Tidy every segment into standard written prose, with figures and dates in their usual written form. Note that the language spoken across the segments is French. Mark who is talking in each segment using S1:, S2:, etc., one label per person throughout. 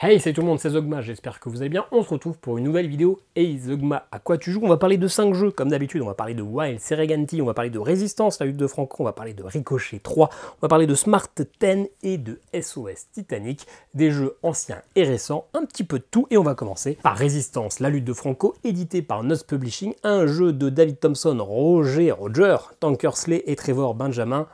S1: Hey, salut tout le monde, c'est Zogma, j'espère que vous allez bien. On se retrouve pour une nouvelle vidéo. Hey Zogma, à quoi tu joues? On va parler de 5 jeux, comme d'habitude. On va parler de Wild, Serengeti, on va parler de Résistance, la lutte de Franco, on va parler de Ricochet 3, on va parler de Smart 10 et de SOS Titanic, des jeux anciens et récents, un petit peu de tout. Et on va commencer par Résistance, la lutte de Franco, édité par Nos Publishing, un jeu de David Thompson, Roger, Tankersley et Trevor Benjamin,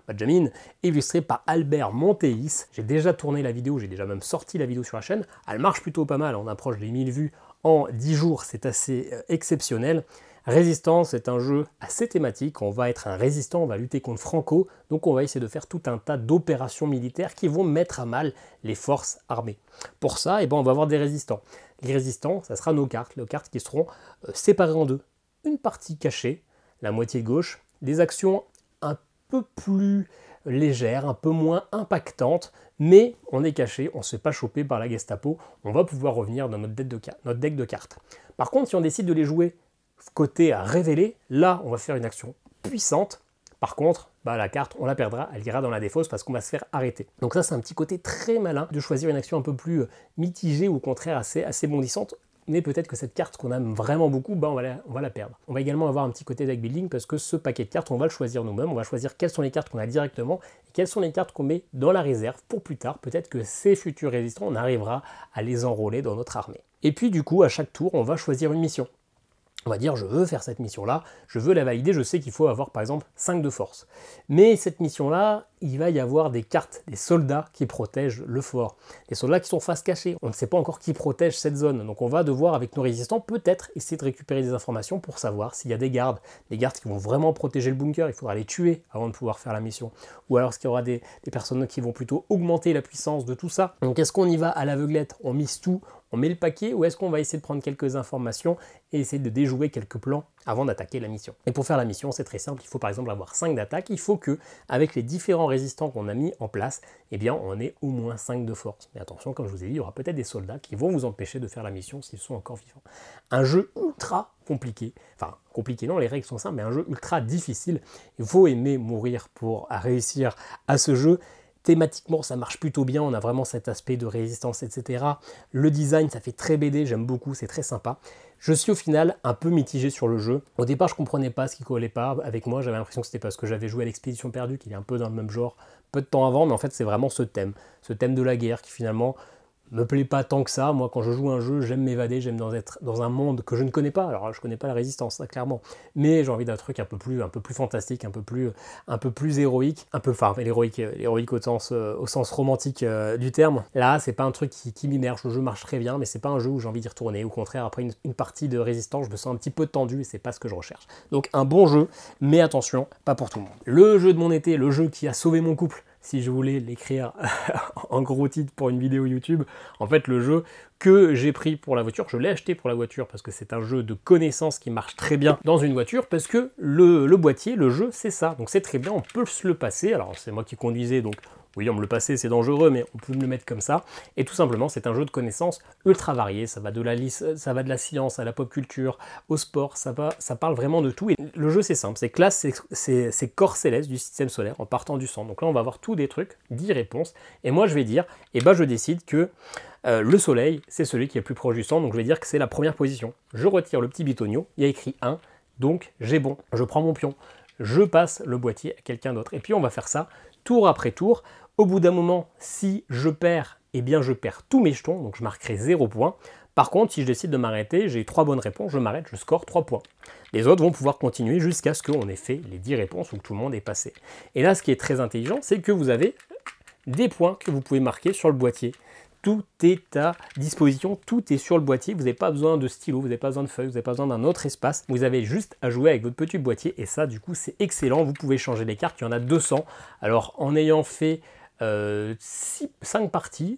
S1: illustré par Albert Monteis. J'ai déjà tourné la vidéo, j'ai déjà même sorti la vidéo sur la chaîne. Elle marche plutôt pas mal, on approche des 1000 vues en 10 jours, c'est assez exceptionnel. Résistance est un jeu assez thématique, on va être un résistant, on va lutter contre Franco, donc on va essayer de faire tout un tas d'opérations militaires qui vont mettre à mal les forces armées. Pour ça, on va avoir des résistants. Les résistants, ça sera nos cartes qui seront séparées en deux. Une partie cachée, la moitié gauche, des actions un peu plus légère, un peu moins impactante, mais on est caché, on ne se fait pas choper par la Gestapo, on va pouvoir revenir dans notre deck de cartes. Par contre, si on décide de les jouer côté à révéler, là, on va faire une action puissante. Par contre, la carte, on la perdra, elle ira dans la défausse parce qu'on va se faire arrêter. Donc ça, c'est un petit côté très malin de choisir une action un peu plus mitigée ou au contraire assez bondissante. Mais peut-être que cette carte qu'on aime vraiment beaucoup, on va la perdre. On va également avoir un petit côté deck building parce que ce paquet de cartes, on va le choisir nous-mêmes, on va choisir quelles sont les cartes qu'on a directement et quelles sont les cartes qu'on met dans la réserve pour plus tard. Peut-être que ces futurs résistants, on arrivera à les enrôler dans notre armée. Et puis du coup, à chaque tour, on va choisir une mission. On va dire, je veux faire cette mission-là, je veux la valider, je sais qu'il faut avoir par exemple 5 de force. Mais cette mission-là, il va y avoir des cartes, des soldats qui protègent le fort. Des soldats qui sont face cachée. On ne sait pas encore qui protège cette zone. Donc on va devoir, avec nos résistants, peut-être essayer de récupérer des informations pour savoir s'il y a des gardes qui vont vraiment protéger le bunker. Il faudra les tuer avant de pouvoir faire la mission. Ou alors est-ce qu'il y aura des personnes qui vont plutôt augmenter la puissance de tout ça. Donc est-ce qu'on y va à l'aveuglette, on mise tout, on met le paquet, ou est-ce qu'on va essayer de prendre quelques informations et essayer de déjouer quelques plans avant d'attaquer la mission. Et pour faire la mission, c'est très simple, il faut par exemple avoir 5 d'attaque, il faut que, avec les différents résistants qu'on a mis en place, on ait au moins 5 de force. Mais attention, comme je vous ai dit, il y aura peut-être des soldats qui vont vous empêcher de faire la mission s'ils sont encore vivants. Un jeu ultra compliqué, enfin compliqué non, les règles sont simples, mais un jeu ultra difficile. Il faut aimer mourir pour réussir à ce jeu. Thématiquement, ça marche plutôt bien, on a vraiment cet aspect de résistance, etc. Le design, ça fait très BD, j'aime beaucoup, c'est très sympa. Je suis au final un peu mitigé sur le jeu. Au départ, je comprenais pas ce qui collait pas avec moi, j'avais l'impression que c'était parce que j'avais joué à l'Expédition Perdue, qui est un peu dans le même genre, peu de temps avant, mais en fait, c'est vraiment ce thème de la guerre qui finalement me plaît pas tant que ça. Moi, quand je joue un jeu, j'aime m'évader, j'aime être dans un monde que je ne connais pas. Alors, je connais pas la résistance, ça, clairement, mais j'ai envie d'un truc un peu plus fantastique, un peu plus héroïque, l'héroïque au sens romantique du terme. Là, c'est pas un truc qui m'immerge. Le jeu marche très bien, mais c'est pas un jeu où j'ai envie d'y retourner. Au contraire, après une partie de résistance, je me sens un petit peu tendu et c'est pas ce que je recherche. Donc, un bon jeu, mais attention, pas pour tout le monde. Le jeu de mon été, le jeu qui a sauvé mon couple, si je voulais l'écrire en gros titre pour une vidéo YouTube, en fait le jeu que j'ai pris pour la voiture, je l'ai acheté pour la voiture parce que c'est un jeu de connaissances qui marche très bien dans une voiture, parce que le boîtier, le jeu, c'est ça, donc c'est très bien, on peut se le passer. Alors c'est moi qui conduisais, donc oui, on me le passait, c'est dangereux, mais on peut me le mettre comme ça. Et tout simplement, c'est un jeu de connaissances ultra varié. Ça va de la science à la pop culture, au sport. Ça parle vraiment de tout. Et le jeu, c'est simple. C'est classe, c'est corps céleste du système solaire en partant du centre. Donc là, on va avoir tous des trucs, 10 réponses. Et moi, je vais dire, je décide que le soleil, c'est celui qui est le plus proche du centre. Donc je vais dire que c'est la première position. Je retire le petit bitonio. Il y a écrit 1. Donc j'ai bon. Je prends mon pion. Je passe le boîtier à quelqu'un d'autre. Et puis on va faire ça tour après tour. Au bout d'un moment, si je perds, je perds tous mes jetons, donc je marquerai 0 points. Par contre, si je décide de m'arrêter, j'ai 3 bonnes réponses, je m'arrête, je score 3 points. Les autres vont pouvoir continuer jusqu'à ce qu'on ait fait les 10 réponses ou que tout le monde ait passé. Et là, ce qui est très intelligent, c'est que vous avez des points que vous pouvez marquer sur le boîtier. Tout est à disposition, tout est sur le boîtier, vous n'avez pas besoin de stylo, vous n'avez pas besoin de feuilles, vous n'avez pas besoin d'un autre espace, vous avez juste à jouer avec votre petit boîtier, et ça, du coup, c'est excellent. Vous pouvez changer les cartes, il y en a 200. Alors, en ayant fait 5 parties,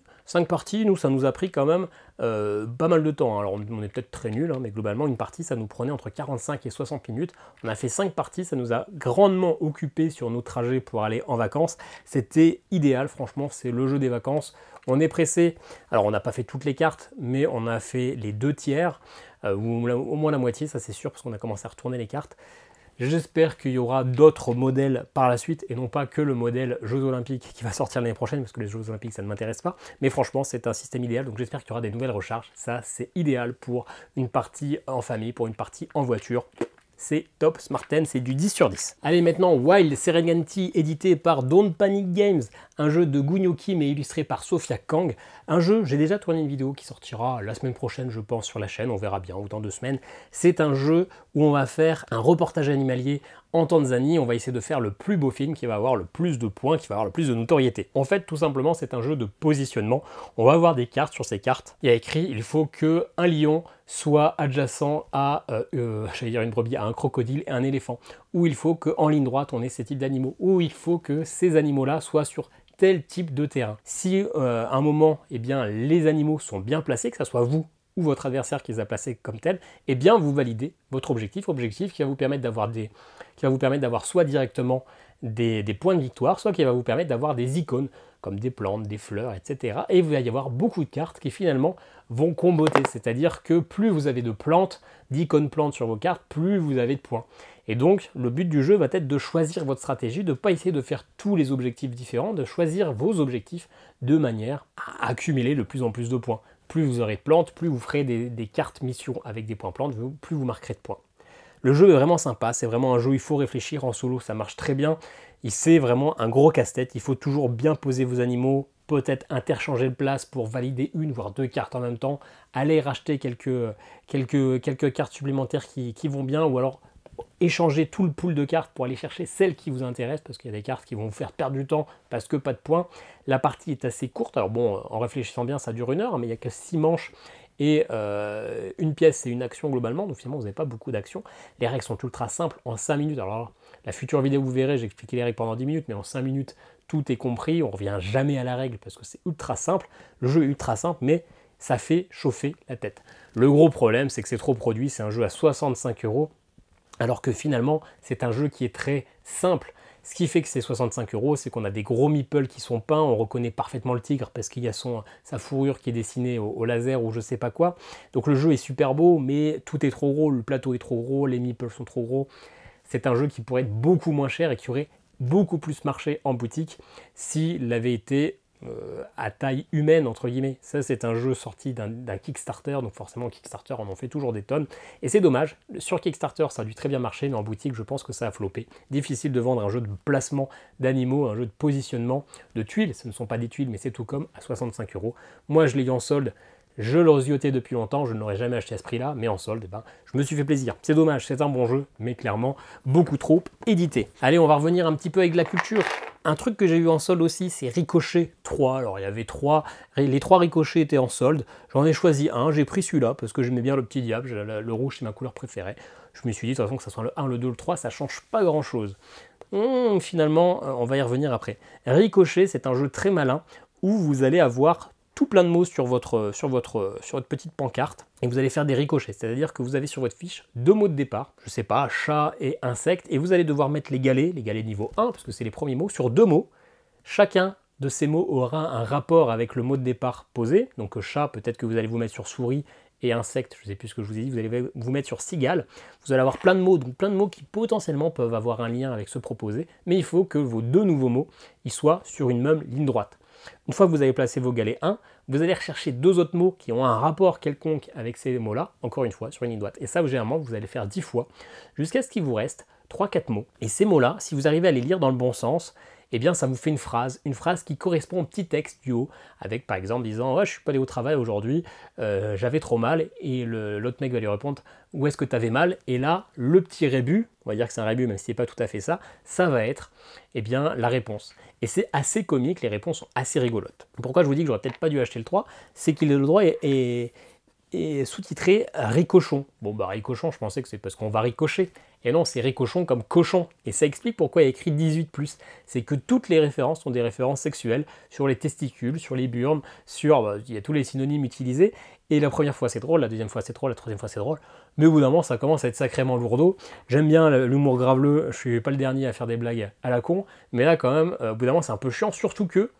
S1: nous, ça nous a pris quand même pas mal de temps. Alors, on est peut-être très nul, mais globalement, une partie, ça nous prenait entre 45 et 60 minutes. On a fait 5 parties, ça nous a grandement occupé sur nos trajets pour aller en vacances. C'était idéal, franchement, c'est le jeu des vacances. On est pressé. Alors, on n'a pas fait toutes les cartes, mais on a fait les 2 tiers, ou au moins la moitié, ça c'est sûr, parce qu'on a commencé à retourner les cartes. J'espère qu'il y aura d'autres modèles par la suite et non pas que le modèle Jeux Olympiques qui va sortir l'année prochaine parce que les Jeux Olympiques ça ne m'intéresse pas. Mais franchement c'est un système idéal donc j'espère qu'il y aura des nouvelles recharges. Ça c'est idéal pour une partie en famille, pour une partie en voiture. C'est top, Smart 10, c'est du 10 sur 10. Allez maintenant, Wild Serengeti, édité par Don't Panic Games, un jeu de Gunyoki mais illustré par Sophia Kang. Un jeu, j'ai déjà tourné une vidéo qui sortira la semaine prochaine je pense sur la chaîne, on verra bien, ou dans 2 semaines. C'est un jeu où on va faire un reportage animalier en Tanzanie, on va essayer de faire le plus beau film qui va avoir le plus de points, qui va avoir le plus de notoriété. En fait, tout simplement, c'est un jeu de positionnement. On va avoir des cartes, sur ces cartes, il y a écrit, il faut que un lion soit adjacent à, j'allais dire une brebis, à un crocodile et un éléphant. Ou il faut qu'en ligne droite, on ait ces types d'animaux. Ou il faut que ces animaux-là soient sur tel type de terrain. Si à un moment, eh bien, les animaux sont bien placés, que ce soit vous ou votre adversaire qui les a placés comme tels, eh bien, vous validez votre objectif qui va vous permettre d'avoir soit directement des points de victoire, soit qui va vous permettre d'avoir des icônes comme des plantes, des fleurs, etc. Et il va y avoir beaucoup de cartes qui finalement vont comboter, c'est-à-dire que plus vous avez de plantes, d'icônes plantes sur vos cartes, plus vous avez de points. Et donc, le but du jeu va être de choisir votre stratégie, de ne pas essayer de faire tous les objectifs différents, de choisir vos objectifs de manière à accumuler de plus en plus de points. Plus vous aurez de plantes, plus vous ferez des cartes missions avec des points plantes, plus vous marquerez de points. Le jeu est vraiment sympa, c'est vraiment un jeu où il faut réfléchir en solo, ça marche très bien. C'est vraiment un gros casse-tête, il faut toujours bien poser vos animaux, peut-être interchanger de place pour valider une voire 2 cartes en même temps, aller racheter quelques cartes supplémentaires qui vont bien, ou alors échanger tout le pool de cartes pour aller chercher celles qui vous intéressent, parce qu'il y a des cartes qui vont vous faire perdre du temps parce que pas de points. La partie est assez courte, alors bon, en réfléchissant bien, ça dure 1 heure, mais il n'y a que 6 manches, et une pièce c'est une action globalement, donc finalement vous n'avez pas beaucoup d'actions. Les règles sont ultra simples, en 5 minutes, alors la future vidéo vous verrez, j'ai expliqué les règles pendant 10 minutes, mais en 5 minutes tout est compris, on ne revient jamais à la règle parce que c'est ultra simple, le jeu est ultra simple, mais ça fait chauffer la tête. Le gros problème c'est que c'est trop produit, c'est un jeu à 65 €, alors que finalement c'est un jeu qui est très simple. Ce qui fait que c'est 65 €, c'est qu'on a des gros meeples qui sont peints, on reconnaît parfaitement le tigre parce qu'il y a sa fourrure qui est dessinée au laser ou je sais pas quoi. Donc le jeu est super beau, mais tout est trop gros, le plateau est trop gros, les meeples sont trop gros. C'est un jeu qui pourrait être beaucoup moins cher et qui aurait beaucoup plus marché en boutique s'il avait été à taille humaine entre guillemets. Ça c'est un jeu sorti d'un Kickstarter, donc forcément Kickstarter on en fait toujours des tonnes et c'est dommage. Sur Kickstarter ça a dû très bien marcher, mais en boutique je pense que ça a floppé. Difficile de vendre un jeu de placement d'animaux, un jeu de positionnement de tuiles, ce ne sont pas des tuiles mais c'est tout comme à 65 €. Moi je l'ai eu en solde, je l'aurais zioté depuis longtemps, je ne l'aurais jamais acheté à ce prix-là, mais en solde, je me suis fait plaisir. C'est dommage, c'est un bon jeu, mais clairement beaucoup trop édité. Allez, on va revenir un petit peu avec la culture. Un truc que j'ai eu en solde aussi, c'est Ricochet 3. Alors il y avait les 3 Ricochets étaient en solde. J'en ai choisi un, j'ai pris celui-là parce que j'aimais bien le petit diable, le rouge c'est ma couleur préférée. Je me suis dit de toute façon que ce soit le 1, le 2, le 3, ça change pas grand-chose. Finalement, on va y revenir après. Ricochet, c'est un jeu très malin où vous allez avoir tout plein de mots sur votre petite pancarte et vous allez faire des ricochets, c'est-à-dire que vous avez sur votre fiche 2 mots de départ, je sais pas, chat et insecte, et vous allez devoir mettre les galets niveau 1, parce que c'est les premiers mots, sur 2 mots. Chacun de ces mots aura un rapport avec le mot de départ posé, donc chat, peut-être que vous allez vous mettre sur souris, et insecte, je ne sais plus ce que je vous ai dit, vous allez vous mettre sur cigale. Vous allez avoir plein de mots, donc plein de mots qui potentiellement peuvent avoir un lien avec ce proposé, mais il faut que vos 2 nouveaux mots ils soient sur une même ligne droite. Une fois que vous avez placé vos galets 1, vous allez rechercher 2 autres mots qui ont un rapport quelconque avec ces mots-là, encore une fois, sur une ligne droite. Et ça, généralement, vous allez faire 10 fois, jusqu'à ce qu'il vous reste 3-4 mots. Et ces mots-là, si vous arrivez à les lire dans le bon sens, eh bien ça vous fait une phrase qui correspond au petit texte du haut, avec par exemple disant « Ouais, je suis pas allé au travail aujourd'hui, j'avais trop mal », et l'autre mec va lui répondre « Où est-ce que tu avais mal ?» Et là, le petit rébut, on va dire que c'est un rébut même si c'est pas tout à fait ça, ça va être eh bien, la réponse. Et c'est assez comique, les réponses sont assez rigolotes. Pourquoi je vous dis que j'aurais peut-être pas dû acheter le 3, c'est qu'il le droit est sous-titré Ricochon. Bon bah Ricochon, je pensais que c'est parce qu'on va ricocher. Et non, c'est Ricochon comme cochon. Et ça explique pourquoi il y a écrit 18+. C'est que toutes les références sont des références sexuelles sur les testicules, sur les burnes, il y a tous les synonymes utilisés. Et la première fois c'est drôle, la deuxième fois c'est drôle, la troisième fois c'est drôle. Mais au bout d'un moment ça commence à être sacrément lourdeau. J'aime bien l'humour graveleux, je suis pas le dernier à faire des blagues à la con. Mais là quand même, au bout d'un moment c'est un peu chiant, surtout que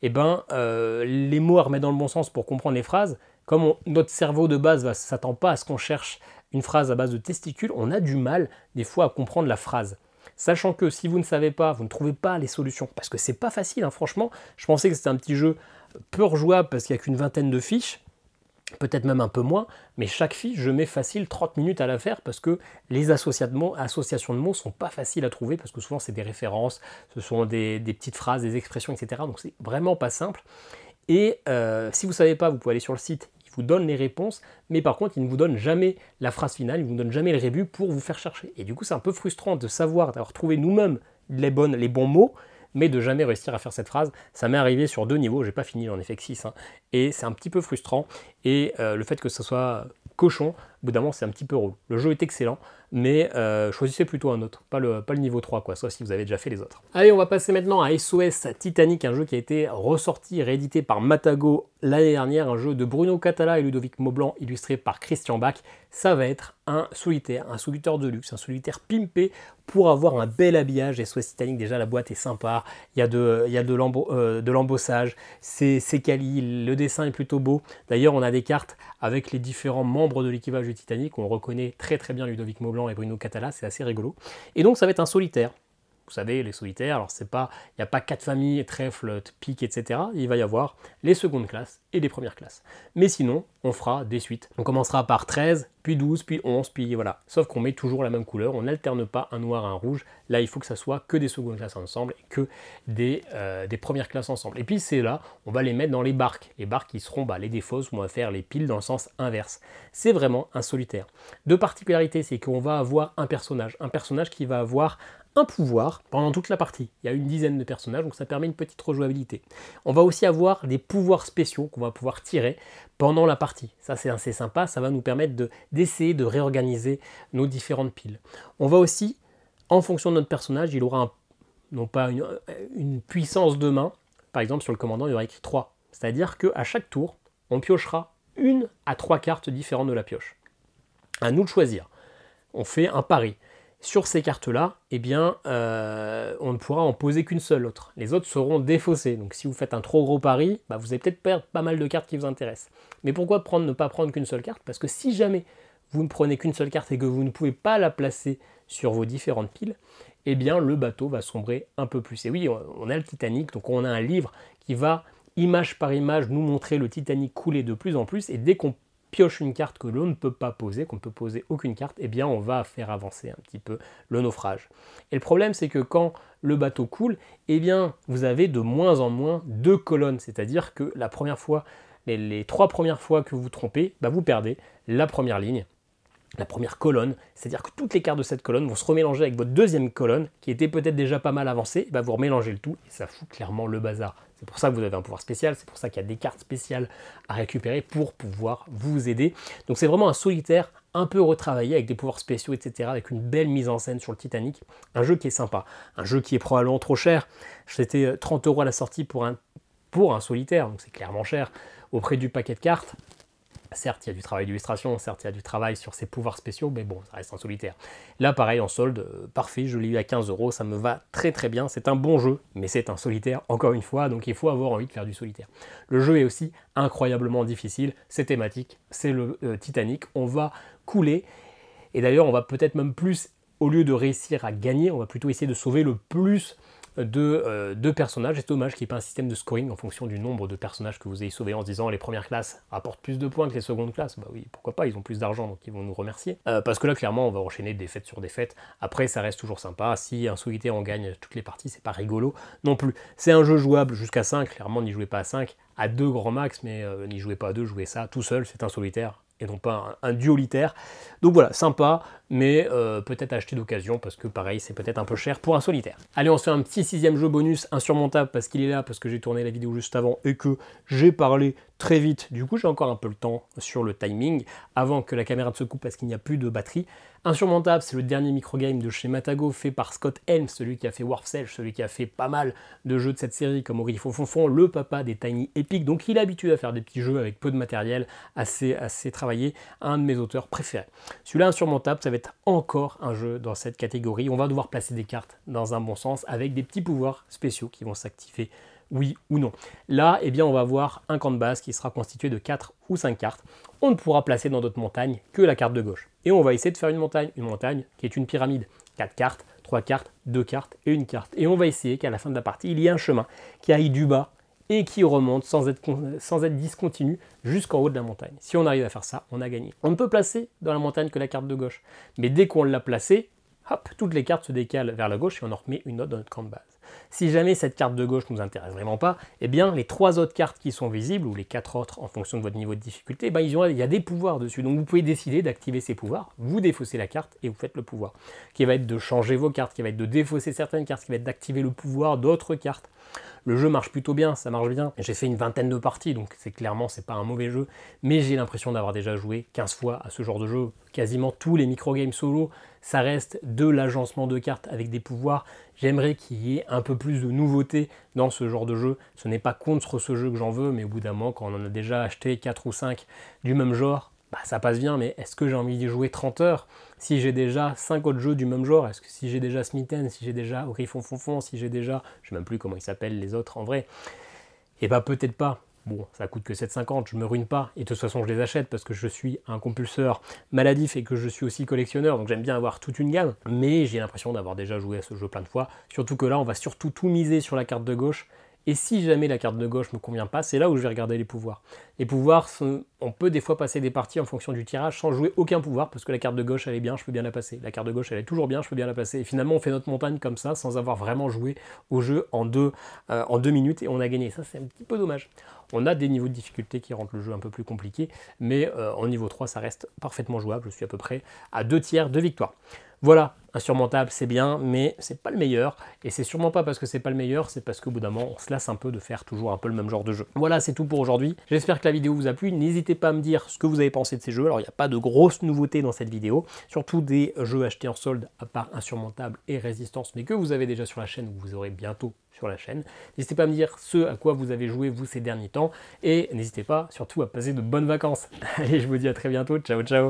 S1: eh ben, les mots à remettre dans le bon sens pour comprendre les phrases, comme notre cerveau de base ne s'attend pas à ce qu'on cherche une phrase à base de testicules, on a du mal des fois à comprendre la phrase. Sachant que si vous ne savez pas, vous ne trouvez pas les solutions, parce que c'est pas facile, hein, franchement, je pensais que c'était un petit jeu peu rejouable parce qu'il n'y a qu'une vingtaine de fiches, peut-être même un peu moins, mais chaque fiche, je mets facile 30 minutes à la faire parce que les associations de mots sont pas faciles à trouver parce que souvent c'est des références, ce sont des petites phrases, des expressions, etc. Donc c'est vraiment pas simple. Et si vous ne savez pas, vous pouvez aller sur le site, il vous donne les réponses, mais par contre, il ne vous donne jamais la phrase finale, il ne vous donne jamais le rébut pour vous faire chercher. Et du coup, c'est un peu frustrant de savoir, d'avoir trouvé nous-mêmes les bons mots, mais de jamais réussir à faire cette phrase. Ça m'est arrivé sur 2 niveaux, j'ai pas fini, j'en ai fait que 6, hein, et c'est un petit peu frustrant. Et le fait que ce soit cochon, au bout d'un moment, c'est un petit peu relou. Le jeu est excellent, mais choisissez plutôt un autre, pas le niveau 3, quoi, sauf si vous avez déjà fait les autres. Allez, on va passer maintenant à SOS Titanic, un jeu qui a été ressorti et réédité par Matago l'année dernière, un jeu de Bruno Catala et Ludovic Maublanc, illustré par Christian Bach. Ça va être un solitaire de luxe, un solitaire pimpé pour avoir un bel habillage. SOS Titanic, déjà la boîte est sympa, il y a de l'embossage, c'est quali, le dessin est plutôt beau. D'ailleurs, on a des cartes avec les différents membres de l'équipage du Titanic, on reconnaît très très bien Ludovic Maublanc et Bruno Catala, c'est assez rigolo. Et donc ça va être un solitaire. Vous savez, les solitaires, alors il n'y a pas 4 familles, trèfle, pique, etc. Il va y avoir les secondes classes et les premières classes. Mais sinon, on fera des suites. On commencera par 13, puis 12, puis 11, puis voilà. Sauf qu'on met toujours la même couleur, on n'alterne pas un noir et un rouge. Là, il faut que ça soit que des secondes classes ensemble et que des premières classes ensemble. Et puis c'est là, on va les mettre dans les barques. Les barques qui seront les défausses où on va faire les piles dans le sens inverse. C'est vraiment un solitaire. Deux particularités, c'est qu'on va avoir un personnage qui va avoir un pouvoir pendant toute la partie. Il y a une dizaine de personnages, donc ça permet une petite rejouabilité. On va aussi avoir des pouvoirs spéciaux qu'on va pouvoir tirer pendant la partie. Ça, c'est assez sympa, ça va nous permettre d'essayer de réorganiser nos différentes piles. On va aussi, en fonction de notre personnage, il aura non pas une puissance de main. Par exemple, sur le commandant, il y aura écrit 3. C'est-à-dire qu'à chaque tour, on piochera 1 à 3 cartes différentes de la pioche. À nous de choisir. On fait un pari. Sur ces cartes-là, eh bien, on ne pourra en poser qu'une seule autre. Les autres seront défaussées. Donc si vous faites un trop gros pari, vous allez peut-être perdre pas mal de cartes qui vous intéressent. Mais pourquoi ne pas prendre qu'une seule carte? Parce que si jamais vous ne prenez qu'une seule carte et que vous ne pouvez pas la placer sur vos différentes piles, eh bien le bateau va sombrer un peu plus. Et oui, on a le Titanic, donc on a un livre qui va, image par image, nous montrer le Titanic couler de plus en plus. Et dès qu'on pioche une carte que l'on ne peut pas poser, qu'on ne peut poser aucune carte, eh bien on va faire avancer un petit peu le naufrage. Et le problème, c'est que quand le bateau coule, eh bien vous avez de moins en moins de colonnes, c'est-à-dire que la première fois, les 3 premières fois que vous vous trompez, vous perdez la première ligne, la première colonne, c'est-à-dire que toutes les cartes de cette colonne vont se remélanger avec votre deuxième colonne, qui était peut-être déjà pas mal avancée, vous remélangez le tout, et ça fout clairement le bazar. C'est pour ça que vous avez un pouvoir spécial, c'est pour ça qu'il y a des cartes spéciales à récupérer pour pouvoir vous aider. Donc c'est vraiment un solitaire un peu retravaillé avec des pouvoirs spéciaux, etc., avec une belle mise en scène sur le Titanic. Un jeu qui est sympa, un jeu qui est probablement trop cher. C'était 30 € à la sortie pour un solitaire, donc c'est clairement cher, auprès du paquet de cartes. Certes, il y a du travail d'illustration, certes, il y a du travail sur ses pouvoirs spéciaux, mais bon, ça reste un solitaire. Là, pareil, en solde, parfait, je l'ai eu à 15 €, ça me va très très bien. C'est un bon jeu, mais c'est un solitaire, encore une fois, donc il faut avoir envie de faire du solitaire. Le jeu est aussi incroyablement difficile, c'est thématique, c'est le Titanic, on va couler, et d'ailleurs, on va peut-être même plus, au lieu de réussir à gagner, on va plutôt essayer de sauver le plus de personnages. C'est dommage qu'il n'y ait pas un système de scoring en fonction du nombre de personnages que vous ayez sauvés en se disant les premières classes rapportent plus de points que les secondes classes. Oui, pourquoi pas, ils ont plus d'argent donc ils vont nous remercier. Parce que là, clairement, on va enchaîner défaite sur défaite. Après, ça reste toujours sympa. Si un solitaire on gagne toutes les parties, c'est pas rigolo non plus. C'est un jeu jouable jusqu'à 5. Clairement, n'y jouez pas à 5, à 2 grand max, mais n'y jouez pas à 2, jouez ça tout seul, c'est un solitaire et non pas un duolitaire. Donc voilà, sympa, mais peut-être acheter d'occasion, parce que pareil, c'est peut-être un peu cher pour un solitaire. Allez, on se fait un petit 6e jeu bonus, insurmontable, parce qu'il est là, parce que j'ai tourné la vidéo juste avant, et que j'ai parlé très vite. Du coup, j'ai encore un peu le temps sur le timing, avant que la caméra ne se coupe, parce qu'il n'y a plus de batterie. Insurmontable, c'est le dernier microgame de chez Matago, fait par Scott Helms, celui qui a fait Warfsage, celui qui a fait pas mal de jeux de cette série, comme Ori Fonfon, le papa des Tiny Epic, donc il est habitué à faire des petits jeux avec peu de matériel, assez travaillé, un de mes auteurs préférés. Celui-là, Insurmontable, ça va être encore un jeu dans cette catégorie. On va devoir placer des cartes dans un bon sens, avec des petits pouvoirs spéciaux qui vont s'activer oui ou non. Là, eh bien, on va avoir un camp de base qui sera constitué de 4 ou 5 cartes. On ne pourra placer dans notre montagne que la carte de gauche. Et on va essayer de faire une montagne qui est une pyramide. 4 cartes, 3 cartes, 2 cartes et une carte. Et on va essayer qu'à la fin de la partie, il y ait un chemin qui aille du bas et qui remonte sans être discontinu jusqu'en haut de la montagne. Si on arrive à faire ça, on a gagné. On ne peut placer dans la montagne que la carte de gauche. Mais dès qu'on l'a placée, hop, toutes les cartes se décalent vers la gauche et on en remet une autre dans notre camp de base. Si jamais cette carte de gauche ne nous intéresse vraiment pas, eh bien les 3 autres cartes qui sont visibles, ou les 4 autres en fonction de votre niveau de difficulté, il y a des pouvoirs dessus. Donc vous pouvez décider d'activer ces pouvoirs, vous défaussez la carte et vous faites le pouvoir. Qui va être de changer vos cartes, qui va être de défausser certaines cartes, qui va être d'activer le pouvoir d'autres cartes. Le jeu marche plutôt bien, ça marche bien. J'ai fait une vingtaine de parties, donc c'est pas un mauvais jeu, mais j'ai l'impression d'avoir déjà joué 15 fois à ce genre de jeu. Quasiment tous les microgames solo, ça reste de l'agencement de cartes avec des pouvoirs. J'aimerais qu'il y ait un peu plus de nouveauté dans ce genre de jeu. Ce n'est pas contre ce jeu que j'en veux, mais au bout d'un moment, quand on en a déjà acheté 4 ou 5 du même genre, bah, ça passe bien, mais est-ce que j'ai envie d'y jouer 30 heures si j'ai déjà 5 autres jeux du même genre? Est-ce que si j'ai déjà Smitten, si j'ai déjà Orifonfonfon, si j'ai déjà... Je ne sais même plus comment ils s'appellent les autres en vrai. Et bah peut-être pas. Bon, ça coûte que 7,50, je me ruine pas, et de toute façon je les achète parce que je suis un compulseur maladif et que je suis aussi collectionneur, donc j'aime bien avoir toute une gamme, mais j'ai l'impression d'avoir déjà joué à ce jeu plein de fois, surtout que là on va surtout tout miser sur la carte de gauche, et si jamais la carte de gauche ne me convient pas, c'est là où je vais regarder les pouvoirs. Les pouvoirs, on peut des fois passer des parties en fonction du tirage sans jouer aucun pouvoir, parce que la carte de gauche elle est bien, je peux bien la passer. La carte de gauche elle est toujours bien, je peux bien la passer. Et finalement on fait notre montagne comme ça, sans avoir vraiment joué au jeu en deux minutes, et on a gagné. Ça c'est un petit peu dommage. On a des niveaux de difficulté qui rendent le jeu un peu plus compliqué, mais en niveau 3 ça reste parfaitement jouable, je suis à peu près à 2 tiers de victoire. Voilà, insurmontable c'est bien, mais c'est pas le meilleur, et c'est sûrement pas parce que c'est pas le meilleur, c'est parce qu'au bout d'un moment on se lasse un peu de faire toujours un peu le même genre de jeu. Voilà, c'est tout pour aujourd'hui, j'espère que la vidéo vous a plu, n'hésitez pas à me dire ce que vous avez pensé de ces jeux. Alors il n'y a pas de grosses nouveautés dans cette vidéo, surtout des jeux achetés en solde à part Insurmontable et Résistance, mais que vous avez déjà sur la chaîne ou que vous aurez bientôt sur la chaîne. N'hésitez pas à me dire ce à quoi vous avez joué vous ces derniers temps, et n'hésitez pas surtout à passer de bonnes vacances. Allez, je vous dis à très bientôt, ciao ciao.